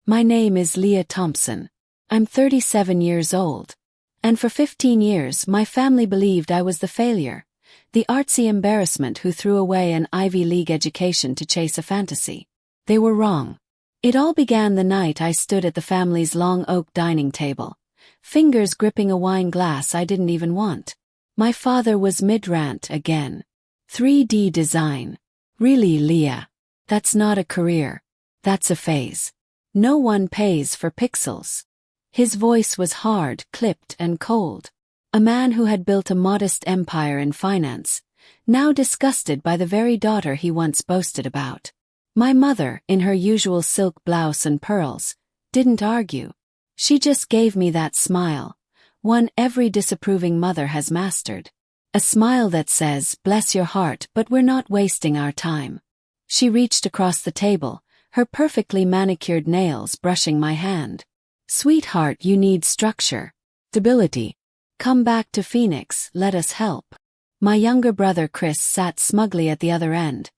My name is Leah Thompson. I'm 37 years old. And for 15 years my family believed I was the failure, the artsy embarrassment who threw away an Ivy League education to chase a fantasy. They were wrong. It all began the night I stood at the family's long oak dining table, fingers gripping a wine glass I didn't even want. My father was mid-rant again. 3D design. Really, Leah? That's not a career. That's a phase. No one pays for pixels. His voice was hard, clipped, and cold. A man who had built a modest empire in finance, now disgusted by the very daughter he once boasted about. My mother, in her usual silk blouse and pearls, didn't argue. She just gave me that smile, one every disapproving mother has mastered. A smile that says, "Bless your heart, but we're not wasting our time." She reached across the table, her perfectly manicured nails brushing my hand. "Sweetheart, you need structure. Stability. Come back to Phoenix, let us help." My younger brother Chris sat smugly at the other end,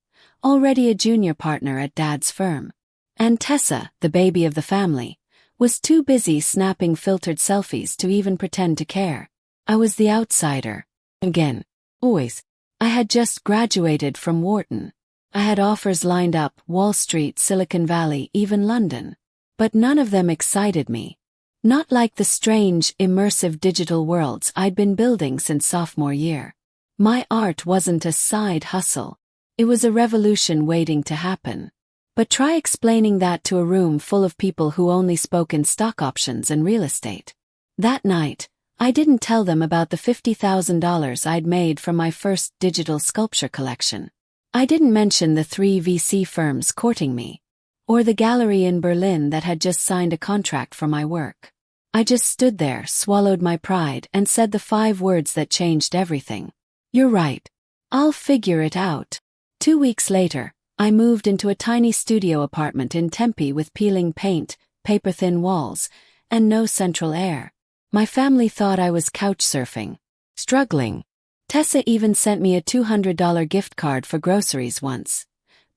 already a junior partner at Dad's firm. And Tessa, the baby of the family, was too busy snapping filtered selfies to even pretend to care. I was the outsider. Again. Always. I had just graduated from Wharton. I had offers lined up, Wall Street, Silicon Valley, even London. But none of them excited me. Not like the strange, immersive digital worlds I'd been building since sophomore year. My art wasn't a side hustle. It was a revolution waiting to happen. But try explaining that to a room full of people who only spoke in stock options and real estate. That night, I didn't tell them about the $50,000 I'd made from my first digital sculpture collection. I didn't mention the 3 VC firms courting me, or the gallery in Berlin that had just signed a contract for my work. I just stood there, swallowed my pride, and said the 5 words that changed everything. "You're right. I'll figure it out." 2 weeks later, I moved into a tiny studio apartment in Tempe with peeling paint, paper-thin walls, and no central air. My family thought I was couch surfing. Struggling. Tessa even sent me a $200 gift card for groceries once.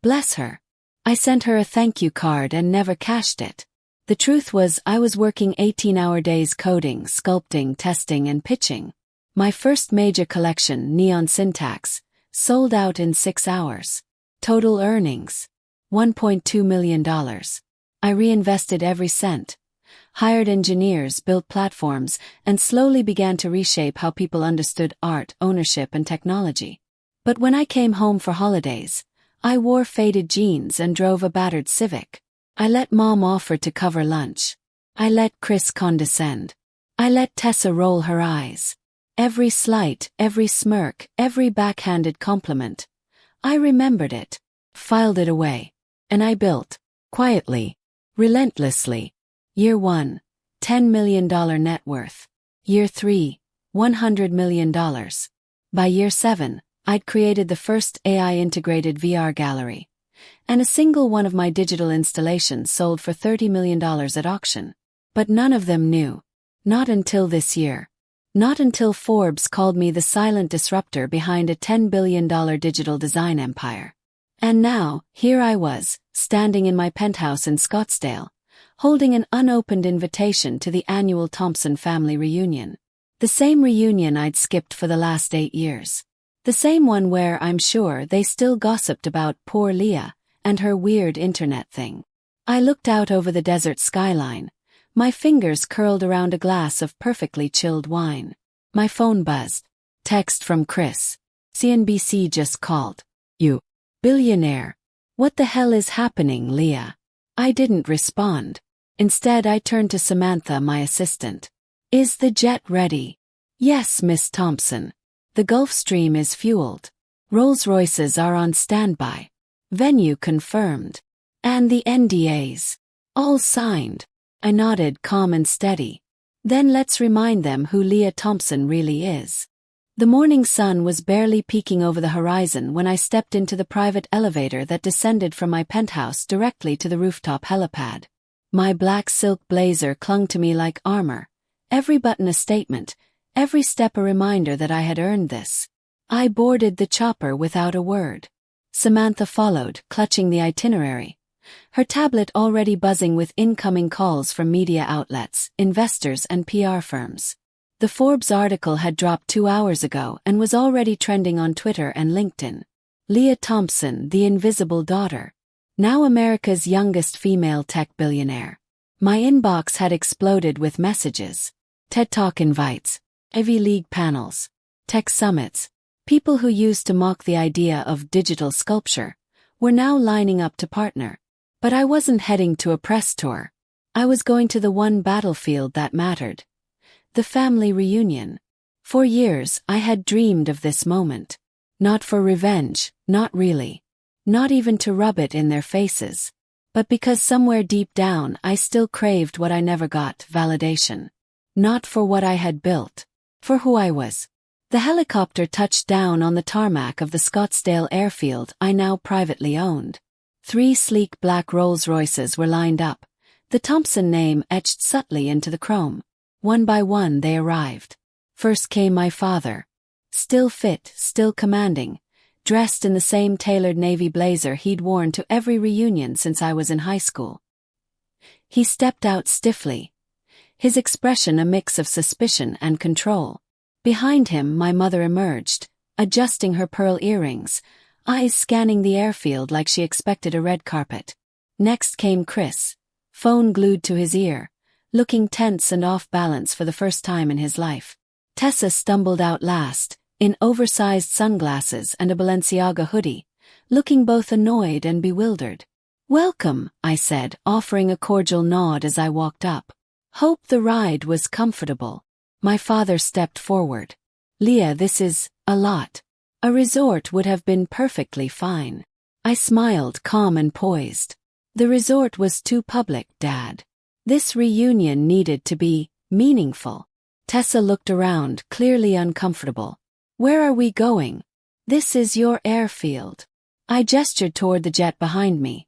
Bless her. I sent her a thank you card and never cashed it. The truth was I was working 18-hour days coding, sculpting, testing, and pitching. My first major collection, Neon Syntax, sold out in 6 hours. Total earnings: $1.2 million. I reinvested every cent, hired engineers, built platforms, and slowly began to reshape how people understood art, ownership, and technology. But when I came home for holidays, I wore faded jeans and drove a battered Civic. I let Mom offer to cover lunch. I let Chris condescend. I let Tessa roll her eyes. Every slight, every smirk, every backhanded compliment. I remembered it, filed it away, and I built, quietly, relentlessly. Year 1, $10 million net worth. Year 3, $100 million. By year 7, I'd created the first AI-integrated VR gallery, and a single one of my digital installations sold for $30 million at auction. But none of them knew. Not until this year. Not until Forbes called me the silent disruptor behind a $10 billion digital design empire. And now, here I was, standing in my penthouse in Scottsdale, holding an unopened invitation to the annual Thompson family reunion. The same reunion I'd skipped for the last 8 years. The same one where, I'm sure, they still gossiped about poor Leah and her weird internet thing. I looked out over the desert skyline, my fingers curled around a glass of perfectly chilled wine. My phone buzzed. Text from Chris. "CNBC just called. You. Billionaire. What the hell is happening, Leah?" I didn't respond. Instead, I turned to Samantha, my assistant. "Is the jet ready?" "Yes, Miss Thompson. The Gulfstream is fueled. Rolls-Royces are on standby. Venue confirmed. And the NDAs. All signed." I nodded, calm and steady. "Then let's remind them who Leah Thompson really is." The morning sun was barely peeking over the horizon when I stepped into the private elevator that descended from my penthouse directly to the rooftop helipad. My black silk blazer clung to me like armor, every button a statement, every step a reminder that I had earned this. I boarded the chopper without a word. Samantha followed, clutching the itinerary, her tablet already buzzing with incoming calls from media outlets, investors and PR firms. The Forbes article had dropped 2 hours ago and was already trending on Twitter and LinkedIn. Leah Thompson, the invisible daughter. Now America's youngest female tech billionaire. My inbox had exploded with messages. TED Talk invites, Ivy League panels, tech summits. People who used to mock the idea of digital sculpture were now lining up to partner. But I wasn't heading to a press tour. I was going to the one battlefield that mattered. The family reunion. For years I had dreamed of this moment. Not for revenge, not really. Not even to rub it in their faces. But because somewhere deep down I still craved what I never got, validation. Not for what I had built. For who I was. The helicopter touched down on the tarmac of the Scottsdale airfield I now privately owned. 3 sleek black Rolls-Royces were lined up, the Thompson name etched subtly into the chrome. One by one they arrived. First came my father. Still fit, still commanding, dressed in the same tailored navy blazer he'd worn to every reunion since I was in high school. He stepped out stiffly, his expression a mix of suspicion and control. Behind him my mother emerged, adjusting her pearl earrings, eyes scanning the airfield like she expected a red carpet. Next came Chris, phone glued to his ear, looking tense and off balance for the first time in his life. Tessa stumbled out last, in oversized sunglasses and a Balenciaga hoodie, looking both annoyed and bewildered. "Welcome," I said, offering a cordial nod as I walked up. "Hope the ride was comfortable." My father stepped forward. "Leah, this is a lot. A resort would have been perfectly fine." I smiled, calm and poised. "The resort was too public, Dad. This reunion needed to be meaningful." Tessa looked around, clearly uncomfortable. "Where are we going?" "This is your airfield." I gestured toward the jet behind me.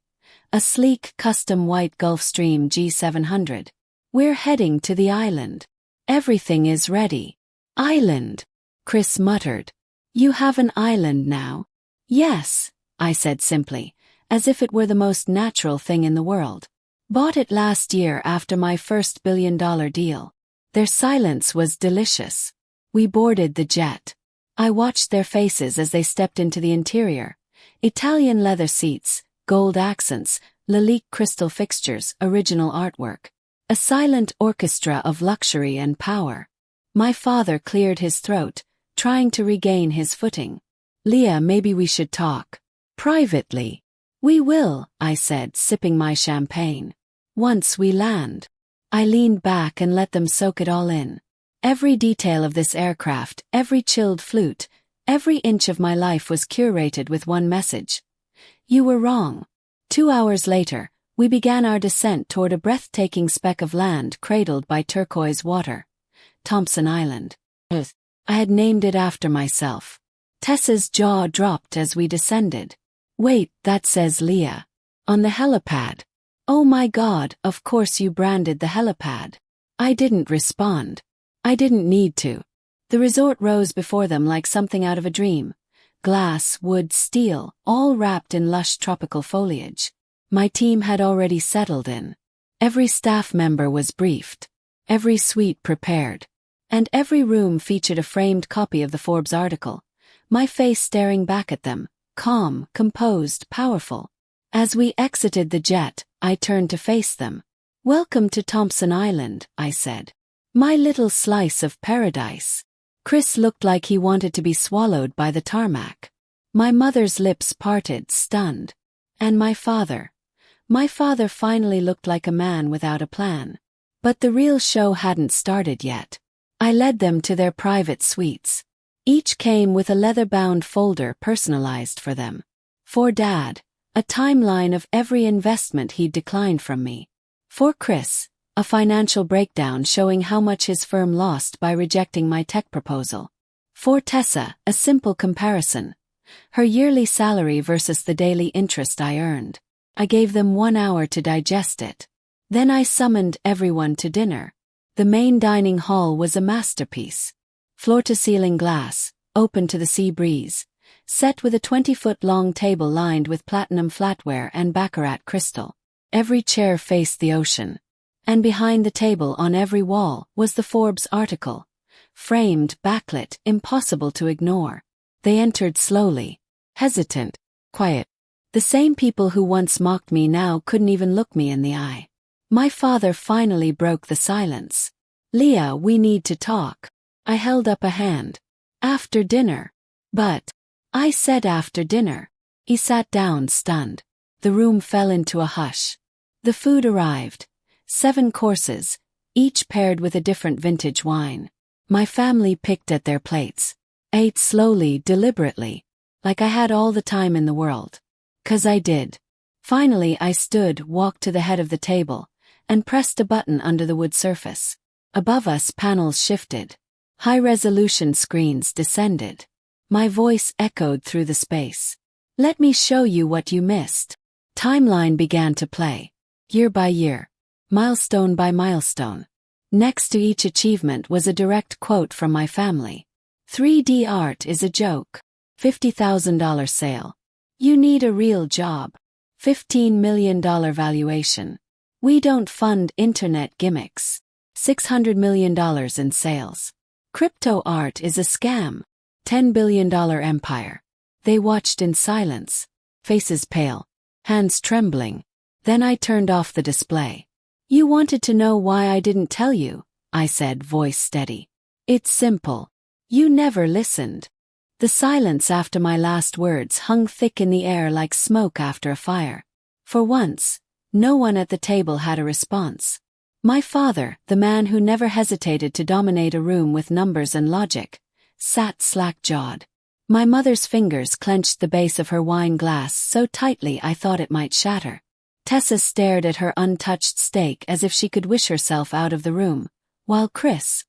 A sleek, custom white Gulfstream G700. "We're heading to the island. Everything is ready." "Island?" Chris muttered. "You have an island now?" "Yes," I said simply, as if it were the most natural thing in the world. "Bought it last year after my first billion-dollar deal." Their silence was delicious. We boarded the jet. I watched their faces as they stepped into the interior. Italian leather seats, gold accents, Lalique crystal fixtures, original artwork. A silent orchestra of luxury and power. My father cleared his throat, trying to regain his footing. "Leah, maybe we should talk. Privately." "We will," I said, sipping my champagne. "Once we land." I leaned back and let them soak it all in. Every detail of this aircraft, every chilled flute, every inch of my life was curated with one message. You were wrong. 2 hours later, we began our descent toward a breathtaking speck of land cradled by turquoise water. Thompson Island. I had named it after myself. Tessa's jaw dropped as we descended. "Wait, that says Leah. On the helipad." "Oh my God, of course you branded the helipad." I didn't respond. I didn't need to. The resort rose before them like something out of a dream. Glass, wood, steel, all wrapped in lush tropical foliage. My team had already settled in. Every staff member was briefed. Every suite prepared. And every room featured a framed copy of the Forbes article. My face staring back at them, calm, composed, powerful. As we exited the jet, I turned to face them. "Welcome to Thompson Island," I said. "My little slice of paradise." Chris looked like he wanted to be swallowed by the tarmac. My mother's lips parted, stunned. And my father. My father finally looked like a man without a plan. But the real show hadn't started yet. I led them to their private suites. Each came with a leather-bound folder personalized for them. For Dad, a timeline of every investment he'd declined from me. For Chris, a financial breakdown showing how much his firm lost by rejecting my tech proposal. For Tessa, a simple comparison. Her yearly salary versus the daily interest I earned. I gave them 1 hour to digest it. Then I summoned everyone to dinner. The main dining hall was a masterpiece. Floor-to-ceiling glass, open to the sea breeze, set with a 20-foot-long table lined with platinum flatware and baccarat crystal. Every chair faced the ocean. And behind the table on every wall was the Forbes article. Framed, backlit, impossible to ignore. They entered slowly. Hesitant. Quiet. The same people who once mocked me now couldn't even look me in the eye. My father finally broke the silence. "Leah, we need to talk." I held up a hand. "After dinner." "But," I said, "after dinner." He sat down, stunned. The room fell into a hush. The food arrived. 7 courses, each paired with a different vintage wine. My family picked at their plates. Ate slowly, deliberately. Like I had all the time in the world. 'Cause I did. Finally I stood, walked to the head of the table, and pressed a button under the wood surface. Above us panels shifted. High-resolution screens descended. My voice echoed through the space. "Let me show you what you missed." Timeline began to play. Year by year. Milestone by milestone. Next to each achievement was a direct quote from my family. 3D art is a joke. $50,000 sale. You need a real job. $15 million valuation. We don't fund internet gimmicks. $600 million in sales. Crypto art is a scam. $10 billion empire. They watched in silence. Faces pale. Hands trembling. Then I turned off the display. "You wanted to know why I didn't tell you," I said, voice steady. "It's simple. You never listened." The silence after my last words hung thick in the air like smoke after a fire. For once, no one at the table had a response. My father, the man who never hesitated to dominate a room with numbers and logic, sat slack-jawed. My mother's fingers clenched the base of her wine glass so tightly I thought it might shatter. Tessa stared at her untouched steak as if she could wish herself out of the room, while Chris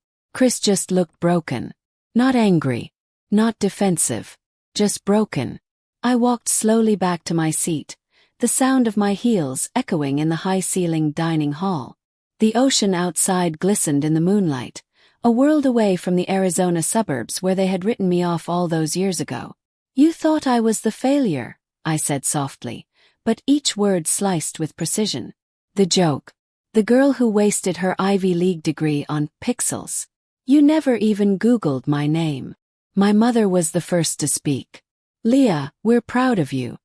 just looked broken. Not angry, not defensive, just broken. I walked slowly back to my seat, the sound of my heels echoing in the high-ceilinged dining hall. The ocean outside glistened in the moonlight, a world away from the Arizona suburbs where they had written me off all those years ago. "You thought I was the failure," I said softly, but each word sliced with precision. The joke. The girl who wasted her Ivy League degree on pixels. You never even Googled my name. My mother was the first to speak. "Leah, we're proud of you."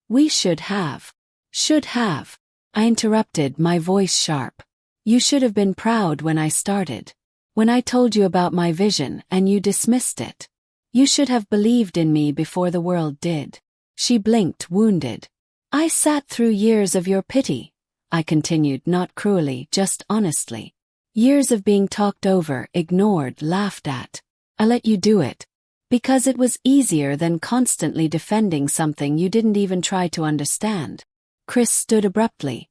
"We should have." "Should have." I interrupted, my voice sharp. "You should have been proud when I started. When I told you about my vision and you dismissed it. You should have believed in me before the world did." She blinked, wounded. "I sat through years of your pity," I continued, not cruelly, just honestly. "Years of being talked over, ignored, laughed at. I let you do it. Because it was easier than constantly defending something you didn't even try to understand." Chris stood abruptly,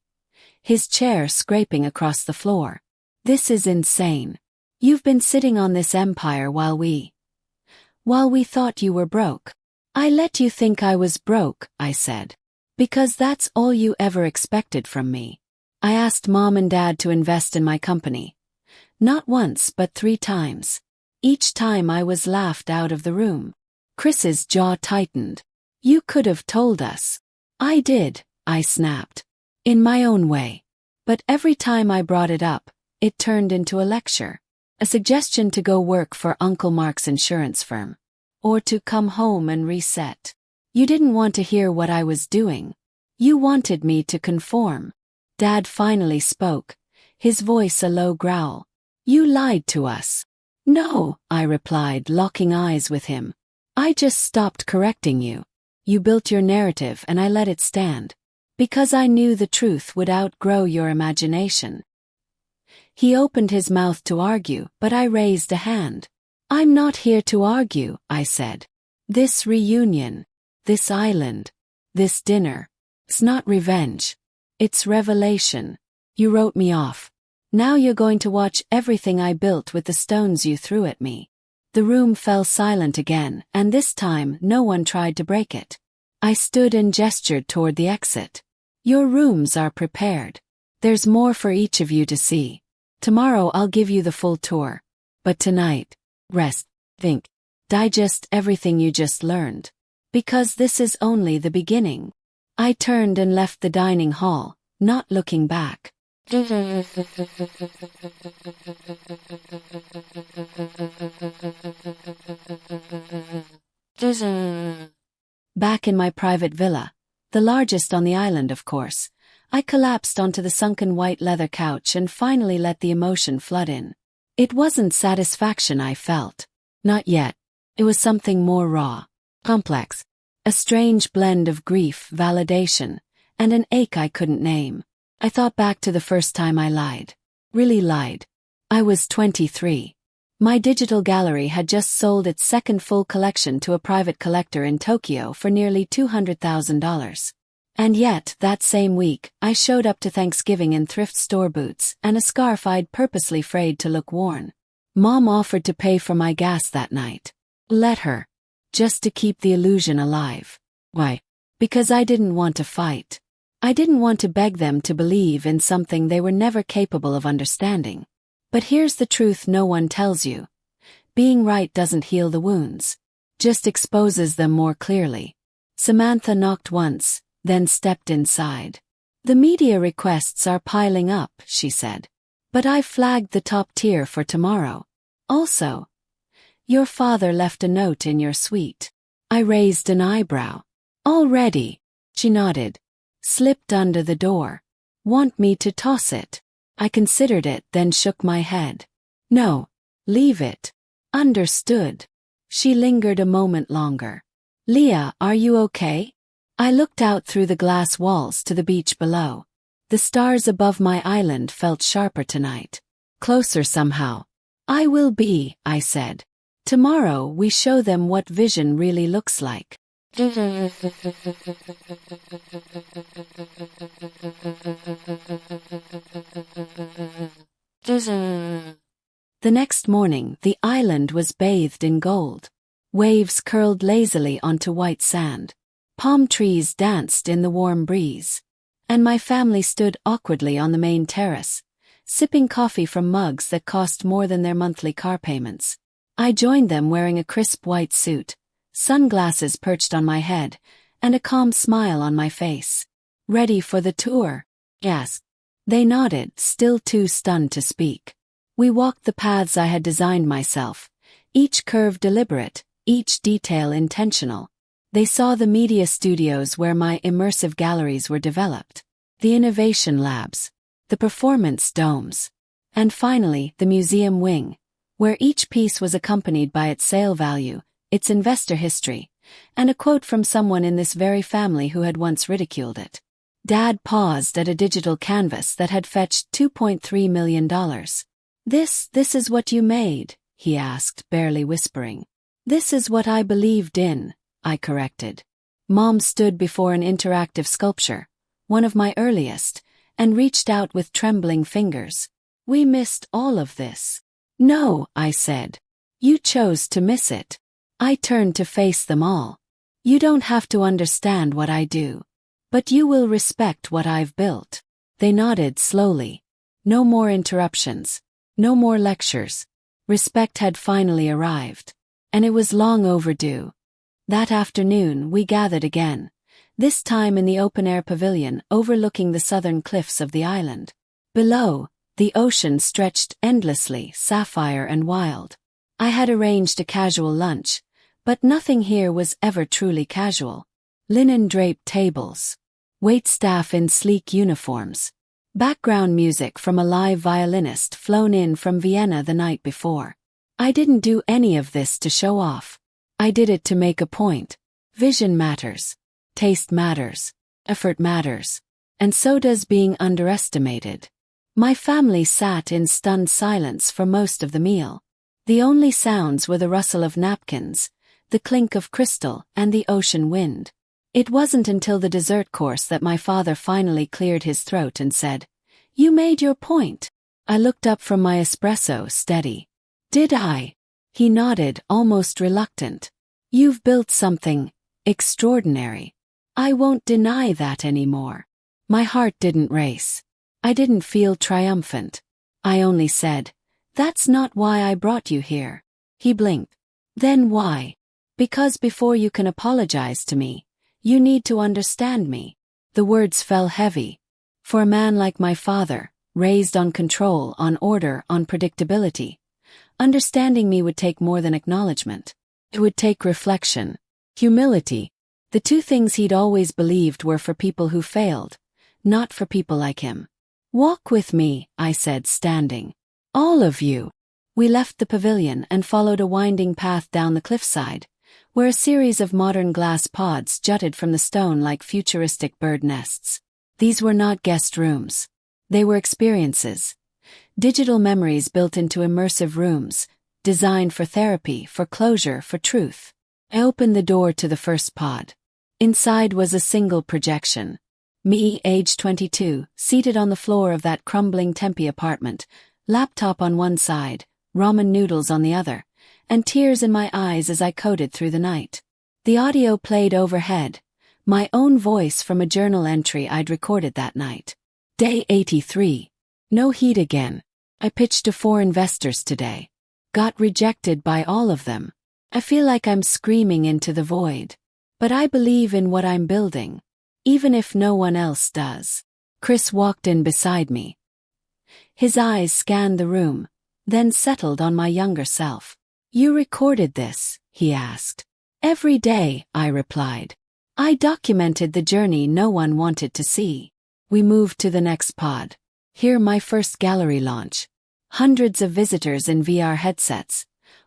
his chair scraping across the floor. "This is insane. You've been sitting on this empire while we thought you were broke." "I let you think I was broke," I said. "Because that's all you ever expected from me. I asked Mom and Dad to invest in my company. Not once but 3 times. Each time I was laughed out of the room." Chris's jaw tightened. "You could have told us." "I did," I snapped. "In my own way. But every time I brought it up, it turned into a lecture. A suggestion to go work for Uncle Mark's insurance firm. Or to come home and reset. You didn't want to hear what I was doing. You wanted me to conform." Dad finally spoke, his voice a low growl. "You lied to us." "No," I replied, locking eyes with him. "I just stopped correcting you. You built your narrative and I let it stand. Because I knew the truth would outgrow your imagination." He opened his mouth to argue, but I raised a hand. "I'm not here to argue," I said. "This reunion, this island, this dinner, it's not revenge. It's revelation. You wrote me off. Now you're going to watch everything I built with the stones you threw at me." The room fell silent again, and this time no one tried to break it. I stood and gestured toward the exit. "Your rooms are prepared. There's more for each of you to see. Tomorrow I'll give you the full tour. But tonight, rest, think. Digest everything you just learned. Because this is only the beginning. I turned and left the dining hall, not looking back. Back in my private villa, the largest on the island of course, I collapsed onto the sunken white leather couch and finally let the emotion flood in. It wasn't satisfaction I felt. Not yet. It was something more raw, complex. A strange blend of grief, validation, and an ache I couldn't name. I thought back to the first time I lied. Really lied. I was 23. My digital gallery had just sold its second full collection to a private collector in Tokyo for nearly $200,000. And yet, that same week, I showed up to Thanksgiving in thrift store boots and a scarf I'd purposely frayed to look worn. Mom offered to pay for my gas that night. Let her. Just to keep the illusion alive. Why? Because I didn't want to fight. I didn't want to beg them to believe in something they were never capable of understanding. But here's the truth no one tells you. Being right doesn't heal the wounds. Just exposes them more clearly. Samantha knocked once, then stepped inside. The media requests are piling up, she said. But I flagged the top tier for tomorrow. Also, your father left a note in your suite. I raised an eyebrow. Already? She nodded. Slipped under the door. Want me to toss it? I considered it, then shook my head. No. Leave it. Understood. She lingered a moment longer. Leah, are you okay? I looked out through the glass walls to the beach below. The stars above my island felt sharper tonight. Closer somehow. I will be, I said. Tomorrow we show them what vision really looks like. The next morning, the island was bathed in gold. Waves curled lazily onto white sand. Palm trees danced in the warm breeze. And my family stood awkwardly on the main terrace, sipping coffee from mugs that cost more than their monthly car payments. I joined them wearing a crisp white suit, sunglasses perched on my head, and a calm smile on my face. Ready for the tour? Yes. They nodded, still too stunned to speak. We walked the paths I had designed myself, each curve deliberate, each detail intentional. They saw the media studios where my immersive galleries were developed, the innovation labs, the performance domes, and finally the museum wing, where each piece was accompanied by its sale value, its investor history, and a quote from someone in this very family who had once ridiculed it. Dad paused at a digital canvas that had fetched $2.3 million. This is what you made, he asked, barely whispering. This is what I believed in, I corrected. Mom stood before an interactive sculpture, one of my earliest, and reached out with trembling fingers. We missed all of this. No, I said. You chose to miss it. I turned to face them all. You don't have to understand what I do. But you will respect what I've built. They nodded slowly. No more interruptions. No more lectures. Respect had finally arrived. And it was long overdue. That afternoon we gathered again, this time in the open-air pavilion overlooking the southern cliffs of the island. Below, the ocean stretched endlessly, sapphire and wild. I had arranged a casual lunch, but nothing here was ever truly casual. Linen-draped tables. Waitstaff in sleek uniforms. Background music from a live violinist flown in from Vienna the night before. I didn't do any of this to show off. I did it to make a point. Vision matters. Taste matters. Effort matters. And so does being underestimated. My family sat in stunned silence for most of the meal. The only sounds were the rustle of napkins, the clink of crystal, and the ocean wind. It wasn't until the dessert course that my father finally cleared his throat and said, "You made your point." I looked up from my espresso, steady. "Did I?" He nodded, almost reluctant. "You've built something extraordinary. I won't deny that anymore." My heart didn't race. I didn't feel triumphant. I only said, "That's not why I brought you here." He blinked. Then why? Because before you can apologize to me, you need to understand me. The words fell heavy. For a man like my father, raised on control, on order, on predictability, understanding me would take more than acknowledgement. It would take reflection, humility. The two things he'd always believed were for people who failed, not for people like him. Walk with me, I said, standing. All of you. We left the pavilion and followed a winding path down the cliffside, where a series of modern glass pods jutted from the stone like futuristic bird nests. These were not guest rooms. They were experiences. Digital memories built into immersive rooms, designed for therapy, for closure, for truth. I opened the door to the first pod. Inside was a single projection. Me, age 22, seated on the floor of that crumbling Tempe apartment, laptop on one side, ramen noodles on the other, and tears in my eyes as I coded through the night. The audio played overhead, my own voice from a journal entry I'd recorded that night. Day 83. No heat again. I pitched to 4 investors today. Got rejected by all of them. I feel like I'm screaming into the void. But I believe in what I'm building, even if no one else does. Chris walked in beside me. His eyes scanned the room, then settled on my younger self. You recorded this, he asked. Every day, I replied. I documented the journey no one wanted to see. We moved to the next pod. Here my first gallery launch. Hundreds of visitors in VR headsets,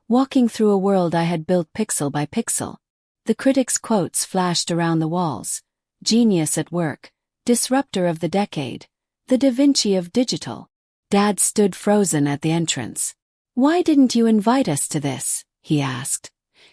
walking through a world I had built pixel by pixel. The critics' quotes flashed around the walls. Genius at work, disruptor of the decade, the Da Vinci of digital. Dad stood frozen at the entrance. Why didn't you invite us to this? He asked.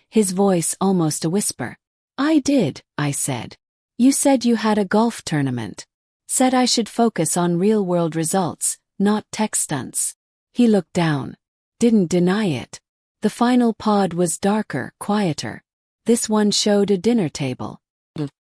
His voice almost a whisper. I did, I said. You said you had a golf tournament. Said I should focus on real-world results, not tech stunts. He looked down. Didn't deny it. The final pod was darker, quieter. This one showed a dinner table.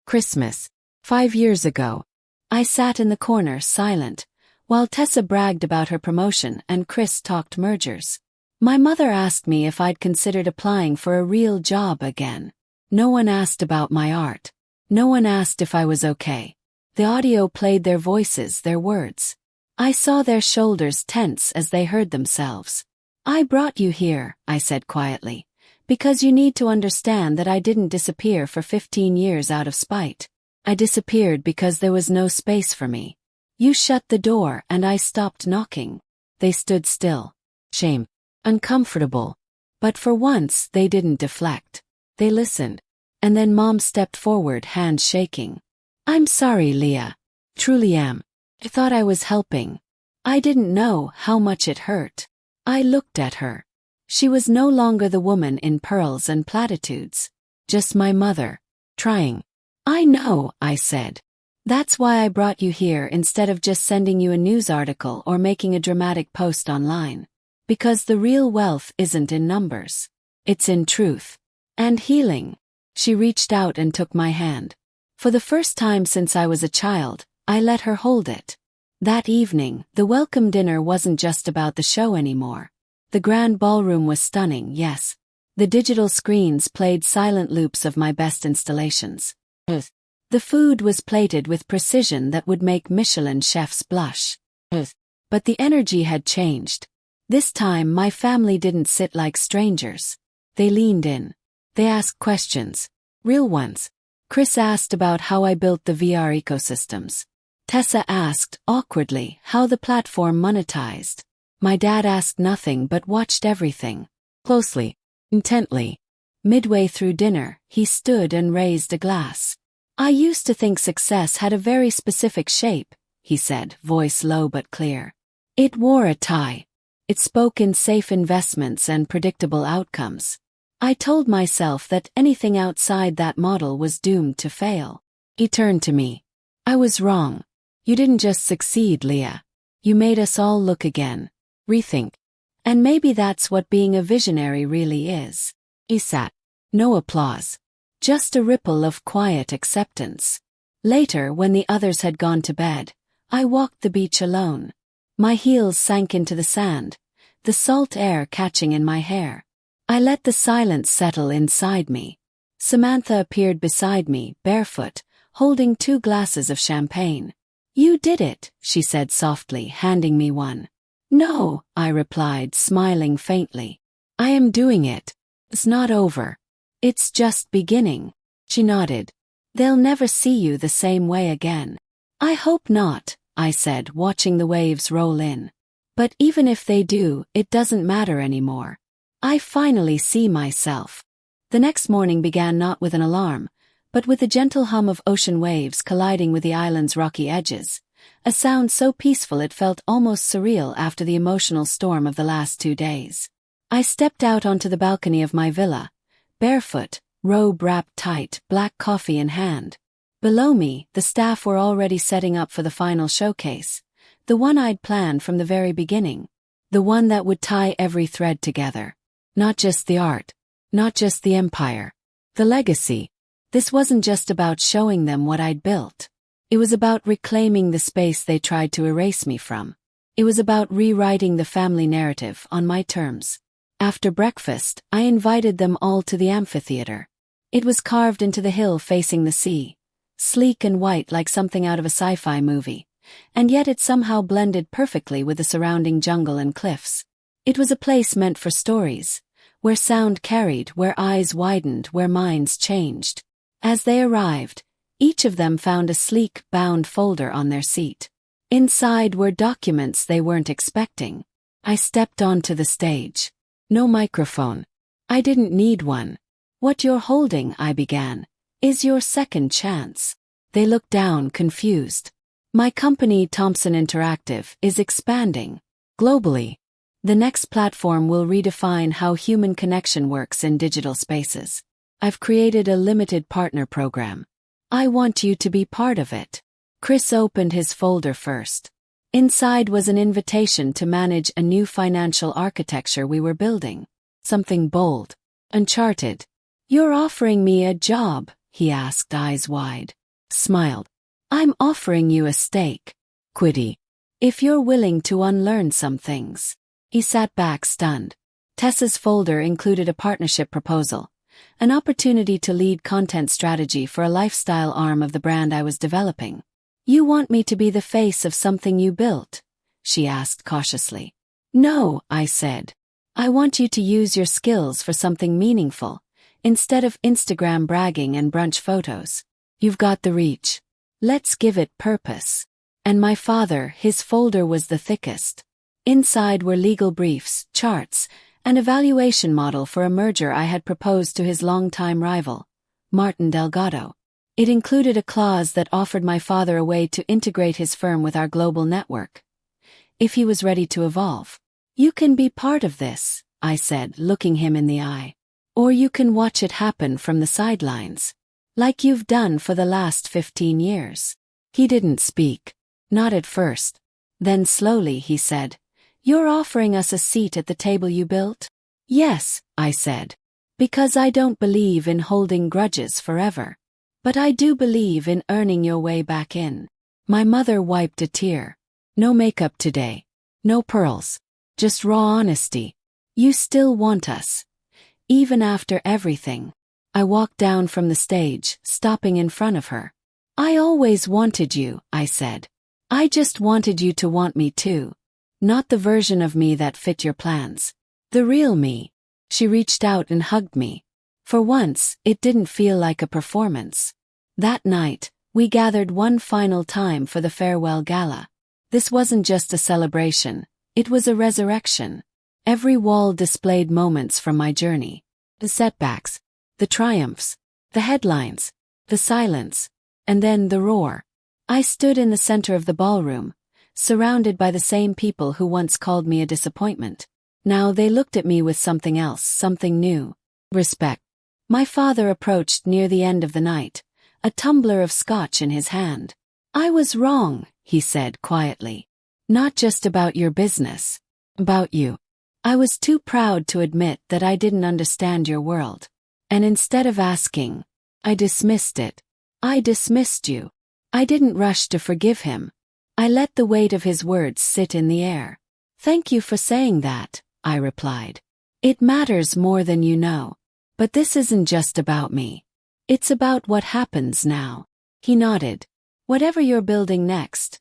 Christmas. 5 years ago. I sat in the corner, silent, while Tessa bragged about her promotion and Chris talked mergers. My mother asked me if I'd considered applying for a real job again. No one asked about my art. No one asked if I was okay. The audio played their voices, their words. I saw their shoulders tense as they heard themselves. I brought you here, I said quietly, because you need to understand that I didn't disappear for 15 years out of spite. I disappeared because there was no space for me. You shut the door and I stopped knocking. They stood still. Shame. Uncomfortable. But for once they didn't deflect. They listened. And then Mom stepped forward, hands shaking. I'm sorry, Leah. Truly am. I thought I was helping. I didn't know how much it hurt. I looked at her. She was no longer the woman in pearls and platitudes. Just my mother. Trying. I know, I said. That's why I brought you here instead of just sending you a news article or making a dramatic post online. Because the real wealth isn't in numbers. It's in truth. And healing. She reached out and took my hand. For the first time since I was a child, I let her hold it. That evening, the welcome dinner wasn't just about the show anymore. The grand ballroom was stunning, yes. The digital screens played silent loops of my best installations. The food was plated with precision that would make Michelin chefs blush. But the energy had changed. This time my family didn't sit like strangers. They leaned in. They asked questions. Real ones. Chris asked about how I built the VR ecosystems. Tessa asked, awkwardly, how the platform monetized. My dad asked nothing but watched everything. Closely. Intently. Midway through dinner, he stood and raised a glass. I used to think success had a very specific shape, he said, voice low but clear. It wore a tie. It spoke in safe investments and predictable outcomes. I told myself that anything outside that model was doomed to fail. He turned to me. I was wrong. You didn't just succeed, Leah. You made us all look again. Rethink. And maybe that's what being a visionary really is. He sat. No applause. Just a ripple of quiet acceptance. Later, when the others had gone to bed, I walked the beach alone. My heels sank into the sand, the salt air catching in my hair. I let the silence settle inside me. Samantha appeared beside me, barefoot, holding 2 glasses of champagne. "You did it," she said softly, handing me one. "No," I replied, smiling faintly. "I am doing it. It's not over. It's just beginning." She nodded. "They'll never see you the same way again." "I hope not," I said, watching the waves roll in. "But even if they do, it doesn't matter anymore. I finally see myself." The next morning began not with an alarm, but with the gentle hum of ocean waves colliding with the island's rocky edges, a sound so peaceful it felt almost surreal after the emotional storm of the last 2 days. I stepped out onto the balcony of my villa, barefoot, robe wrapped tight, black coffee in hand. Below me, the staff were already setting up for the final showcase, the one I'd planned from the very beginning, the one that would tie every thread together. Not just the art, not just the empire, the legacy. This wasn't just about showing them what I'd built. It was about reclaiming the space they tried to erase me from. It was about rewriting the family narrative on my terms. After breakfast, I invited them all to the amphitheater. It was carved into the hill facing the sea, sleek and white like something out of a sci-fi movie, and yet it somehow blended perfectly with the surrounding jungle and cliffs. It was a place meant for stories, where sound carried, where eyes widened, where minds changed. As they arrived, each of them found a sleek, bound folder on their seat. Inside were documents they weren't expecting. I stepped onto the stage. No microphone. I didn't need one. "What you're holding," I began, "is your second chance." They looked down, confused. "My company, Thompson Interactive, is expanding. Globally. The next platform will redefine how human connection works in digital spaces. I've created a limited partner program. I want you to be part of it." Chris opened his folder first. Inside was an invitation to manage a new financial architecture we were building. Something bold, uncharted. "You're offering me a job?" he asked, eyes wide. Smiled. "I'm offering you a stake. Quiddy. If you're willing to unlearn some things." He sat back, stunned. Tessa's folder included a partnership proposal, an opportunity to lead content strategy for a lifestyle arm of the brand I was developing. "You want me to be the face of something you built?" she asked cautiously. "No," I said. "I want you to use your skills for something meaningful, instead of Instagram bragging and brunch photos. You've got the reach. Let's give it purpose." And my father, his folder was the thickest. Inside were legal briefs, charts, an evaluation model for a merger I had proposed to his longtime rival, Martin Delgado. It included a clause that offered my father a way to integrate his firm with our global network, if he was ready to evolve. "You can be part of this," I said, looking him in the eye. "Or you can watch it happen from the sidelines, like you've done for the last 15 years. He didn't speak. Not at first. Then slowly he said, "You're offering us a seat at the table you built?" "Yes," I said. "Because I don't believe in holding grudges forever. But I do believe in earning your way back in." My mother wiped a tear. "No makeup today. No pearls. Just raw honesty. You still want us. Even after everything." I walked down from the stage, stopping in front of her. "I always wanted you," I said. "I just wanted you to want me too. Not the version of me that fit your plans. The real me." She reached out and hugged me. For once, it didn't feel like a performance. That night, we gathered one final time for the farewell gala. This wasn't just a celebration, it was a resurrection. Every wall displayed moments from my journey. The setbacks, the triumphs, the headlines, the silence, and then the roar. I stood in the center of the ballroom, surrounded by the same people who once called me a disappointment. Now they looked at me with something else, something new. Respect. My father approached near the end of the night, a tumbler of scotch in his hand. "I was wrong," he said quietly. "Not just about your business. About you. I was too proud to admit that I didn't understand your world. And instead of asking, I dismissed it. I dismissed you." I didn't rush to forgive him. I let the weight of his words sit in the air. "Thank you for saying that," I replied. It matters more than you know. But this isn't just about me. It's about what happens now. He nodded. Whatever you're building next.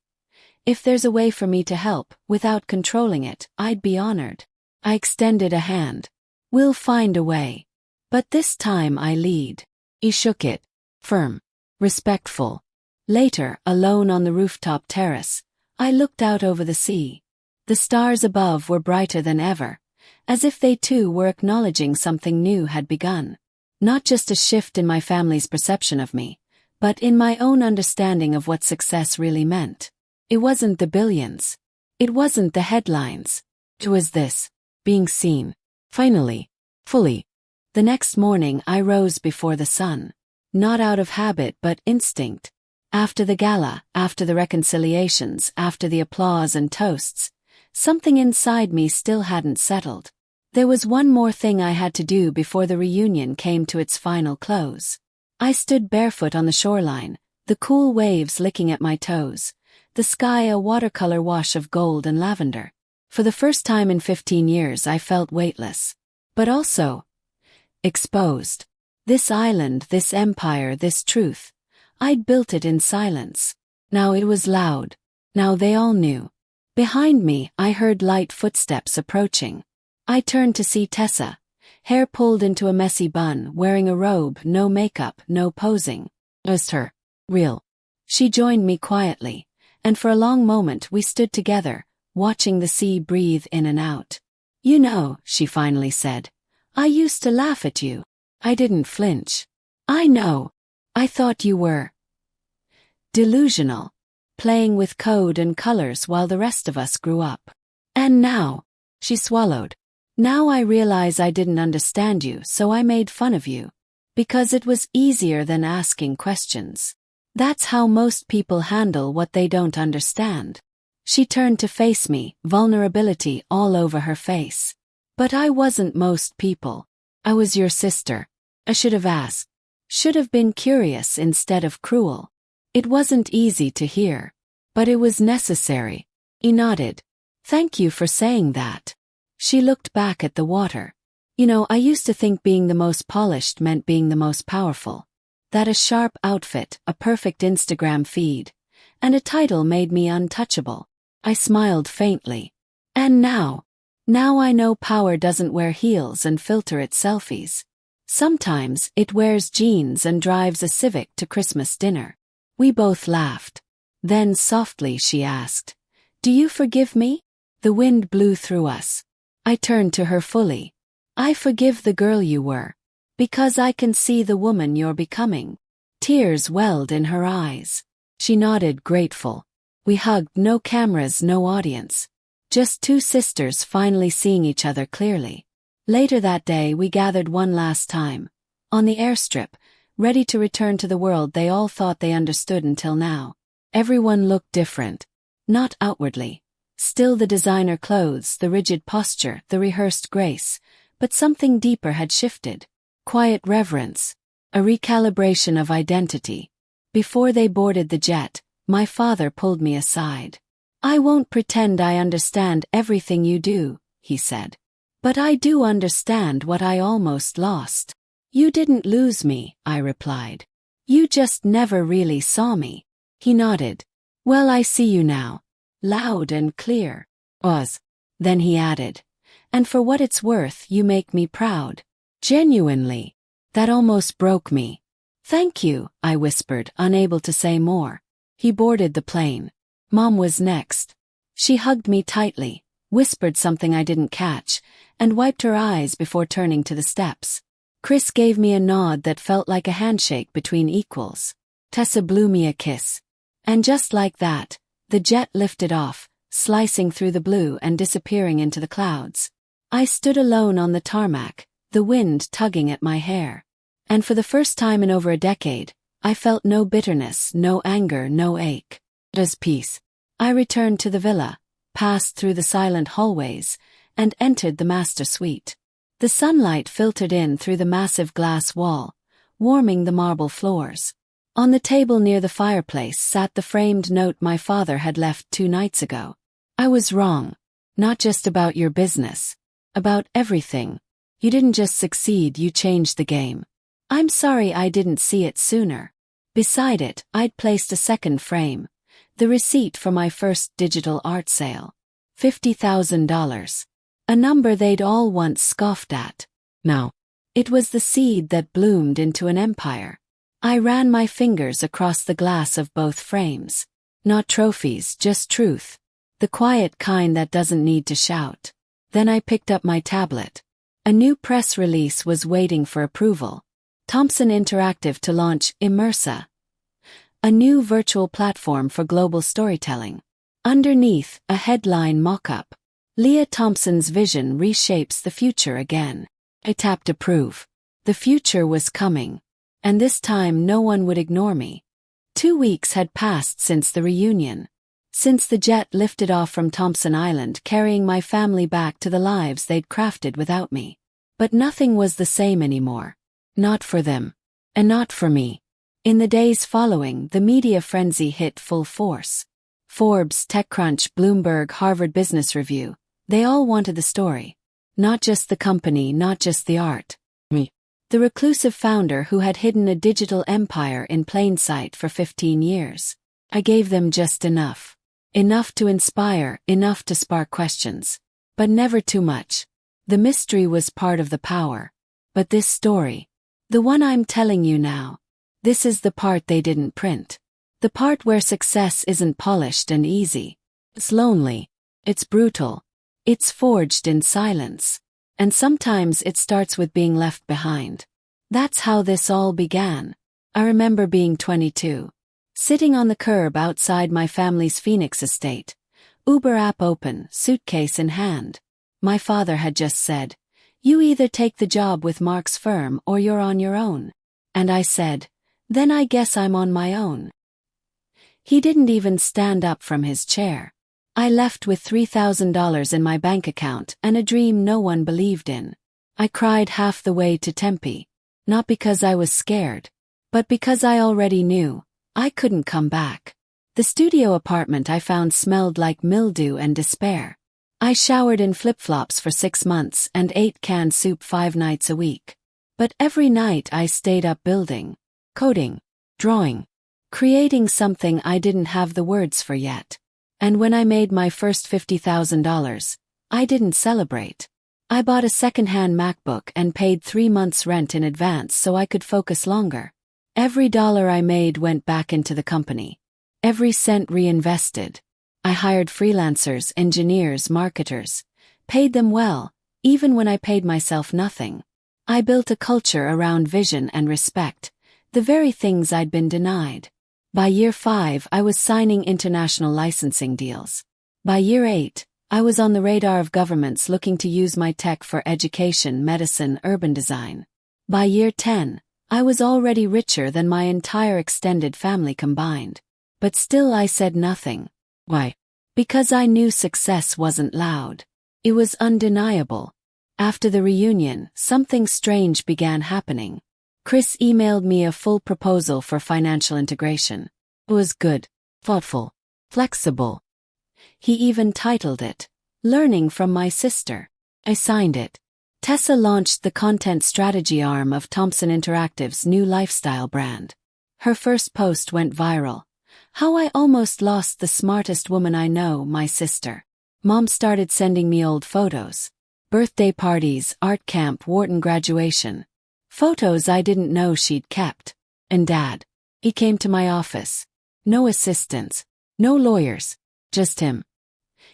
If there's a way for me to help, without controlling it, I'd be honored. I extended a hand. We'll find a way. But this time I lead. He shook it. Firm. Respectful. Later, alone on the rooftop terrace, I looked out over the sea. The stars above were brighter than ever, as if they too were acknowledging something new had begun. Not just a shift in my family's perception of me, but in my own understanding of what success really meant. It wasn't the billions. It wasn't the headlines. It was this, being seen. Finally. Fully. The next morning I rose before the sun. Not out of habit but instinct. After the gala, after the reconciliations, after the applause and toasts, something inside me still hadn't settled. There was one more thing I had to do before the reunion came to its final close. I stood barefoot on the shoreline, the cool waves licking at my toes, the sky a watercolor wash of gold and lavender. For the first time in 15 years I felt weightless. But also exposed. This island, this empire, this truth. I'd built it in silence. Now it was loud. Now they all knew. Behind me, I heard light footsteps approaching. I turned to see Tessa, hair pulled into a messy bun, wearing a robe, no makeup, no posing. It was her. Real. She joined me quietly, and for a long moment we stood together, watching the sea breathe in and out. You know, she finally said, I used to laugh at you. I didn't flinch. I know. I thought you were delusional, playing with code and colors while the rest of us grew up. And now, she swallowed. Now I realize I didn't understand you, so I made fun of you. Because it was easier than asking questions. That's how most people handle what they don't understand. She turned to face me, vulnerability all over her face. But I wasn't most people. I was your sister. I should have asked. Should have been curious instead of cruel. It wasn't easy to hear. But it was necessary. He nodded. Thank you for saying that. She looked back at the water. You know, I used to think being the most polished meant being the most powerful. That a sharp outfit, a perfect Instagram feed, and a title made me untouchable. I smiled faintly. And now I know power doesn't wear heels and filter its selfies. Sometimes it wears jeans and drives a Civic to Christmas dinner. We both laughed. Then softly she asked, Do you forgive me? The wind blew through us. I turned to her fully. I forgive the girl you were. Because I can see the woman you're becoming. Tears welled in her eyes. She nodded, grateful. We hugged, no cameras, no audience. Just two sisters finally seeing each other clearly. Later that day we gathered one last time. On the airstrip, ready to return to the world they all thought they understood until now. Everyone looked different. Not outwardly. Still the designer clothes, the rigid posture, the rehearsed grace. But something deeper had shifted. Quiet reverence. A recalibration of identity. Before they boarded the jet, my father pulled me aside. I won't pretend I understand everything you do, he said. But I do understand what I almost lost. You didn't lose me, I replied. You just never really saw me. He nodded. Well, I see you now. Loud and clear. Then he added. And for what it's worth, you make me proud. Genuinely. That almost broke me. Thank you, I whispered, unable to say more. He boarded the plane. Mom was next. She hugged me tightly, whispered something I didn't catch, and wiped her eyes before turning to the steps. Chris gave me a nod that felt like a handshake between equals. Tessa blew me a kiss. And just like that, the jet lifted off, slicing through the blue and disappearing into the clouds. I stood alone on the tarmac, the wind tugging at my hair. And for the first time in over a decade, I felt no bitterness, no anger, no ache. Just peace. I returned to the villa, passed through the silent hallways, and entered the master suite. The sunlight filtered in through the massive glass wall, warming the marble floors. On the table near the fireplace sat the framed note my father had left 2 nights ago. I was wrong. Not just about your business. About everything. You didn't just succeed, you changed the game. I'm sorry I didn't see it sooner. Beside it, I'd placed a second frame. The receipt for my first digital art sale. $50,000. A number they'd all once scoffed at. Now, it was the seed that bloomed into an empire. I ran my fingers across the glass of both frames. Not trophies, just truth. The quiet kind that doesn't need to shout. Then I picked up my tablet. A new press release was waiting for approval. Thompson Interactive to launch Immersa, a new virtual platform for global storytelling. Underneath, a headline mock-up. Leah Thompson's vision reshapes the future again. I tapped approve. The future was coming. And this time no one would ignore me. 2 weeks had passed since the reunion. Since the jet lifted off from Thompson Island, carrying my family back to the lives they'd crafted without me. But nothing was the same anymore. Not for them. And not for me. In the days following, the media frenzy hit full force. Forbes, TechCrunch, Bloomberg, Harvard Business Review. They all wanted the story. Not just the company, not just the art. Me. The reclusive founder who had hidden a digital empire in plain sight for 15 years. I gave them just enough. Enough to inspire, enough to spark questions. But never too much. The mystery was part of the power. But this story, the one I'm telling you now, this is the part they didn't print. The part where success isn't polished and easy. It's lonely. It's brutal. It's forged in silence. And sometimes it starts with being left behind. That's how this all began. I remember being 22. Sitting on the curb outside my family's Phoenix estate. Uber app open, suitcase in hand. My father had just said, "You either take the job with Mark's firm or you're on your own." And I said, "Then I guess I'm on my own." He didn't even stand up from his chair. I left with $3,000 in my bank account and a dream no one believed in. I cried half the way to Tempe. Not because I was scared, but because I already knew I couldn't come back. The studio apartment I found smelled like mildew and despair. I showered in flip-flops for 6 months and ate canned soup 5 nights a week. But every night I stayed up building, coding, drawing, creating something I didn't have the words for yet. And when I made my first $50,000, I didn't celebrate. I bought a second-hand MacBook and paid 3 months' rent in advance so I could focus longer. Every dollar I made went back into the company. Every cent reinvested. I hired freelancers, engineers, marketers. Paid them well, even when I paid myself nothing. I built a culture around vision and respect, the very things I'd been denied. By year 5, I was signing international licensing deals. By year 8, I was on the radar of governments looking to use my tech for education, medicine, urban design. By year 10, I was already richer than my entire extended family combined. But still I said nothing. Why? Because I knew success wasn't loud. It was undeniable. After the reunion, something strange began happening. Chris emailed me a full proposal for financial integration. It was good, thoughtful, flexible. He even titled it, "Learning from My Sister." I signed it. Tessa launched the content strategy arm of Thompson Interactive's new lifestyle brand. Her first post went viral. "How I almost lost the smartest woman I know, my sister." Mom started sending me old photos. Birthday parties, art camp, Wharton graduation. Photos I didn't know she'd kept. And Dad. He came to my office. No assistants. No lawyers. Just him.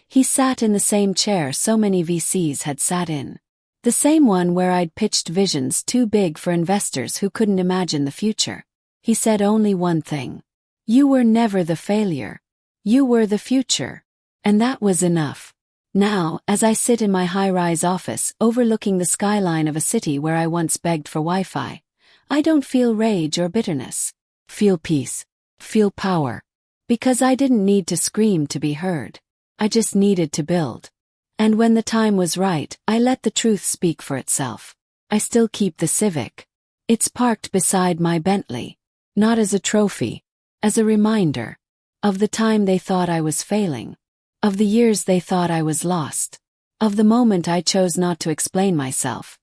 He sat in the same chair so many VCs had sat in. The same one where I'd pitched visions too big for investors who couldn't imagine the future. He said only one thing. "You were never the failure. You were the future." And that was enough. Now, as I sit in my high-rise office overlooking the skyline of a city where I once begged for Wi-Fi, I don't feel rage or bitterness. Feel peace. Feel power. Because I didn't need to scream to be heard. I just needed to build. And when the time was right, I let the truth speak for itself. I still keep the Civic. It's parked beside my Bentley. Not as a trophy. As a reminder. Of the time they thought I was failing. Of the years they thought I was lost. Of the moment I chose not to explain myself.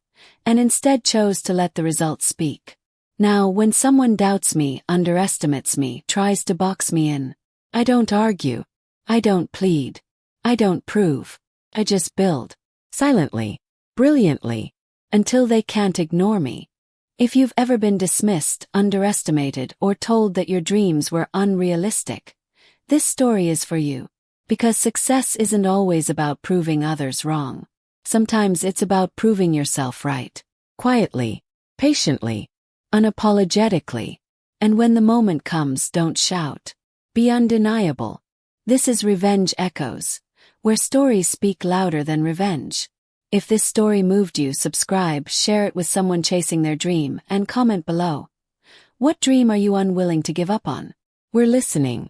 and instead chose to let the results speak. Now, when someone doubts me, underestimates me, tries to box me in, I don't argue. I don't plead. I don't prove. I just build. Silently. Brilliantly. Until they can't ignore me. If you've ever been dismissed, underestimated, or told that your dreams were unrealistic, this story is for you. Because success isn't always about proving others wrong. Sometimes it's about proving yourself right. Quietly. Patiently. Unapologetically. And when the moment comes, don't shout. Be undeniable. This is Revenge Echoes, where stories speak louder than revenge. If this story moved you, subscribe, share it with someone chasing their dream, and comment below. What dream are you unwilling to give up on? We're listening.